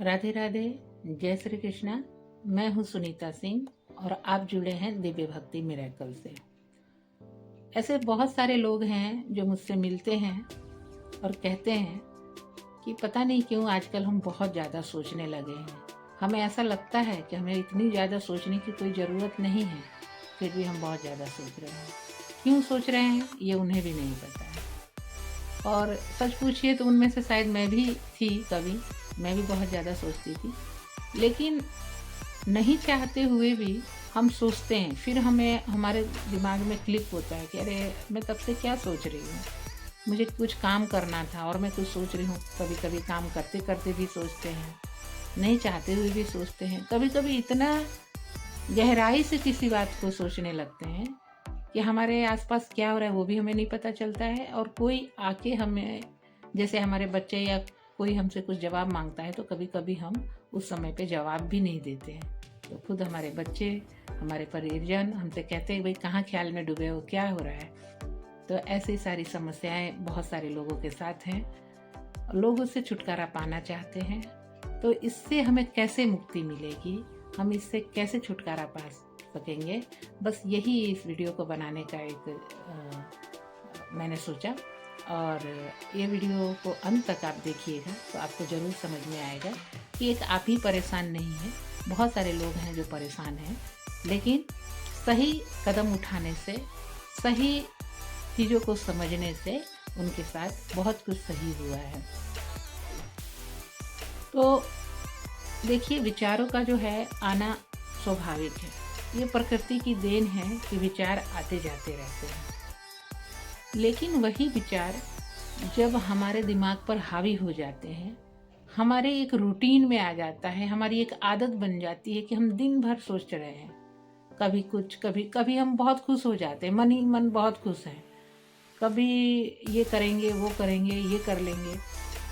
राधे राधे। जय श्री कृष्णा। मैं हूँ सुनीता सिंह और आप जुड़े हैं दिव्य भक्ति मिरेकल से। ऐसे बहुत सारे लोग हैं जो मुझसे मिलते हैं और कहते हैं कि पता नहीं क्यों आजकल हम बहुत ज़्यादा सोचने लगे हैं। हमें ऐसा लगता है कि हमें इतनी ज़्यादा सोचने की कोई ज़रूरत नहीं है, फिर भी हम बहुत ज़्यादा सोच रहे हैं। क्यों सोच रहे हैं ये उन्हें भी नहीं पता है। और सच पूछिए तो उनमें से शायद मैं भी थी। कभी मैं भी बहुत ज़्यादा सोचती थी, लेकिन नहीं चाहते हुए भी हम सोचते हैं। फिर हमें हमारे दिमाग में क्लिक होता है कि अरे मैं तब से क्या सोच रही हूँ, मुझे कुछ काम करना था और मैं कुछ सोच रही हूँ। कभी कभी काम करते करते भी सोचते हैं, नहीं चाहते हुए भी सोचते हैं। कभी कभी इतना गहराई से किसी बात को सोचने लगते हैं कि हमारे आसपास क्या हो रहा है वो भी हमें नहीं पता चलता है। और कोई आके हमें, जैसे हमारे बच्चे या कोई हमसे कुछ जवाब मांगता है, तो कभी कभी हम उस समय पे जवाब भी नहीं देते हैं। तो खुद हमारे बच्चे, हमारे परिजन हमसे कहते हैं भाई कहाँ ख्याल में डूबे हो, क्या हो रहा है। तो ऐसी सारी समस्याएं बहुत सारे लोगों के साथ हैं। लोग उससे छुटकारा पाना चाहते हैं। तो इससे हमें कैसे मुक्ति मिलेगी, हम इससे कैसे छुटकारा पा सकेंगे, बस यही इस वीडियो को बनाने का एक मैंने सोचा। और ये वीडियो को अंत तक आप देखिएगा तो आपको ज़रूर समझ में आएगा कि एक आप ही परेशान नहीं है, बहुत सारे लोग हैं जो परेशान हैं। लेकिन सही कदम उठाने से, सही चीज़ों को समझने से उनके साथ बहुत कुछ सही हुआ है। तो देखिए, विचारों का जो है आना स्वाभाविक है। ये प्रकृति की देन है कि विचार आते जाते रहते हैं। लेकिन वही विचार जब हमारे दिमाग पर हावी हो जाते हैं, हमारे एक रूटीन में आ जाता है, हमारी एक आदत बन जाती है कि हम दिन भर सोच रहे हैं। कभी कुछ, कभी कभी हम बहुत खुश हो जाते हैं, मन ही मन बहुत खुश हैं। कभी ये करेंगे, वो करेंगे, ये कर लेंगे।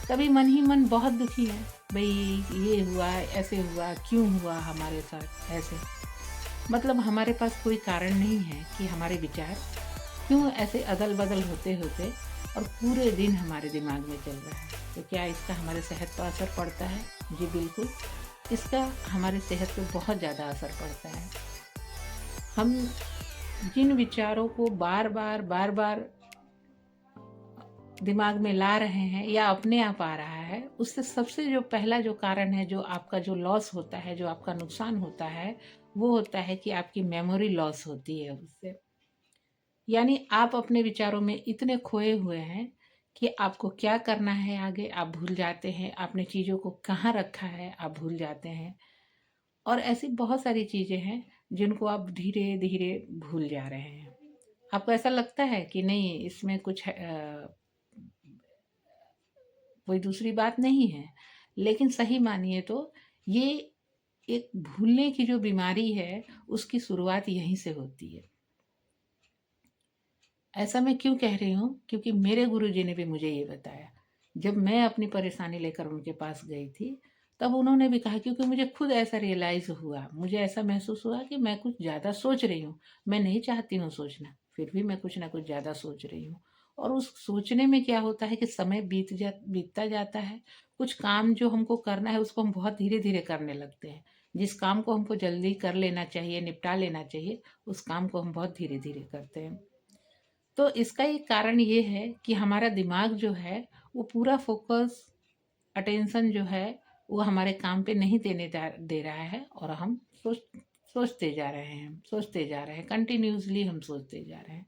कभी मन ही मन बहुत दुखी है, भाई ये हुआ, ऐसे हुआ, क्यों हुआ हमारे साथ ऐसे। मतलब हमारे पास कोई कारण नहीं है कि हमारे विचार क्यों ऐसे अदल बदल होते होते और पूरे दिन हमारे दिमाग में चल रहा है। तो क्या इसका हमारे सेहत पर असर पड़ता है? जी बिल्कुल, इसका हमारे सेहत पर बहुत ज़्यादा असर पड़ता है। हम जिन विचारों को बार बार बार बार दिमाग में ला रहे हैं या अपने आप आ रहा है, उससे सबसे जो पहला जो कारण है, जो आपका जो लॉस होता है, जो आपका नुकसान होता है, वो होता है कि आपकी मेमोरी लॉस होती है उससे। यानी आप अपने विचारों में इतने खोए हुए हैं कि आपको क्या करना है आगे आप भूल जाते हैं, आपने चीज़ों को कहाँ रखा है आप भूल जाते हैं। और ऐसी बहुत सारी चीज़ें हैं जिनको आप धीरे धीरे भूल जा रहे हैं। आपको ऐसा लगता है कि नहीं, इसमें कुछ कोई दूसरी बात नहीं है। लेकिन सही मानिए तो ये एक भूलने की जो बीमारी है, उसकी शुरुआत यहीं से होती है। ऐसा मैं क्यों कह रही हूँ? क्योंकि मेरे गुरुजी ने भी मुझे ये बताया। जब मैं अपनी परेशानी लेकर उनके पास गई थी, तब उन्होंने भी कहा, क्योंकि मुझे खुद ऐसा रियलाइज़ हुआ, मुझे ऐसा महसूस हुआ कि मैं कुछ ज़्यादा सोच रही हूँ। मैं नहीं चाहती हूँ सोचना, फिर भी मैं कुछ ना कुछ ज़्यादा सोच रही हूँ। और उस सोचने में क्या होता है कि समय बीतता जाता है। कुछ काम जो हमको करना है उसको हम बहुत धीरे-धीरे करने लगते हैं। जिस काम को हमको जल्दी कर लेना चाहिए, निपटा लेना चाहिए, उस काम को हम बहुत धीरे-धीरे करते हैं। तो इसका एक कारण ये है कि हमारा दिमाग जो है वो पूरा फोकस, अटेंशन जो है वो हमारे काम पे नहीं दे रहा है। और हम सोचते जा रहे हैं, सोचते जा रहे हैं, कंटिन्यूसली हम सोचते जा रहे हैं।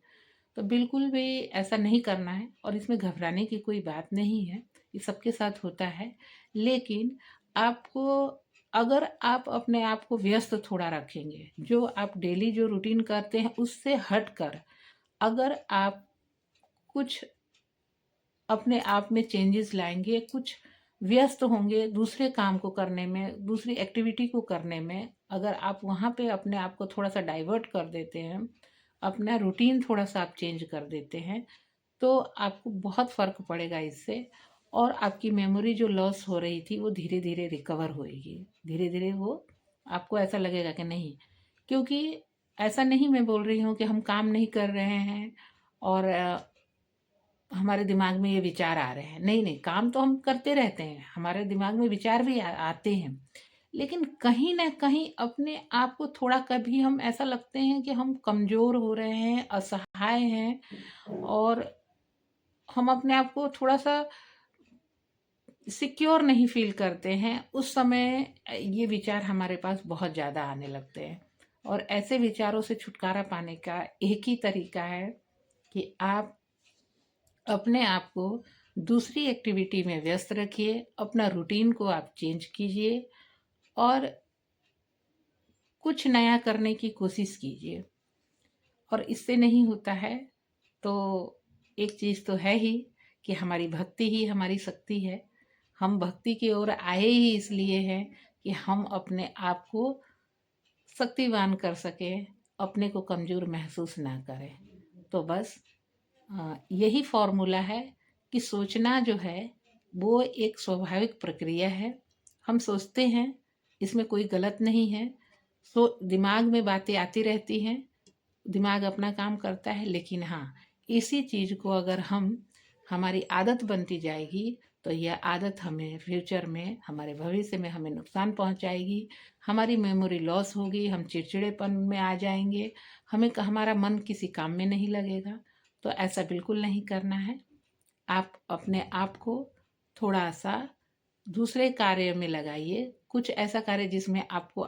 तो बिल्कुल भी ऐसा नहीं करना है और इसमें घबराने की कोई बात नहीं है। ये सबके साथ होता है। लेकिन आपको, अगर आप अपने आप को व्यस्त थोड़ा रखेंगे, जो आप डेली जो रूटीन करते हैं उससे हट कर अगर आप कुछ अपने आप में चेंजेस लाएंगे, कुछ व्यस्त होंगे दूसरे काम को करने में, दूसरी एक्टिविटी को करने में, अगर आप वहाँ पे अपने आप को थोड़ा सा डाइवर्ट कर देते हैं, अपना रूटीन थोड़ा सा आप चेंज कर देते हैं, तो आपको बहुत फ़र्क पड़ेगा इससे। और आपकी मेमोरी जो लॉस हो रही थी वो धीरे धीरे रिकवर होएगी। धीरे धीरे वो आपको ऐसा लगेगा कि नहीं, क्योंकि ऐसा नहीं मैं बोल रही हूँ कि हम काम नहीं कर रहे हैं और हमारे दिमाग में ये विचार आ रहे हैं। नहीं, नहीं, काम तो हम करते रहते हैं, हमारे दिमाग में विचार भी आते हैं। लेकिन कहीं न कहीं अपने आप को थोड़ा कभी हम ऐसा लगते हैं कि हम कमज़ोर हो रहे हैं, असहाय हैं और हम अपने आप को थोड़ा-सा सिक्योर नहीं फ़ील करते हैं। उस समय ये विचार हमारे पास बहुत ज़्यादा आने लगते हैं और ऐसे विचारों से छुटकारा पाने का एक ही तरीका है कि आप अपने आप को दूसरी एक्टिविटी में व्यस्त रखिए, अपना रूटीन को आप चेंज कीजिए और कुछ नया करने की कोशिश कीजिए। और इससे नहीं होता है तो एक चीज़ तो है ही कि हमारी भक्ति ही हमारी शक्ति है। हम भक्ति की ओर आए ही इसलिए हैं कि हम अपने आप को शक्तिवान कर सकें, अपने को कमज़ोर महसूस ना करें। तो बस यही फॉर्मूला है कि सोचना जो है वो एक स्वाभाविक प्रक्रिया है। हम सोचते हैं, इसमें कोई गलत नहीं है। दिमाग में बातें आती रहती हैं, दिमाग अपना काम करता है, लेकिन हाँ, इसी चीज़ को अगर हम हमारी आदत बनती जाएगी तो यह आदत हमें फ्यूचर में, हमारे भविष्य में हमें नुकसान पहुंचाएगी। हमारी मेमोरी लॉस होगी, हम चिड़चिड़ेपन में आ जाएंगे, हमारा मन किसी काम में नहीं लगेगा। तो ऐसा बिल्कुल नहीं करना है। आप अपने आप को थोड़ा सा दूसरे कार्य में लगाइए, कुछ ऐसा कार्य जिसमें आपको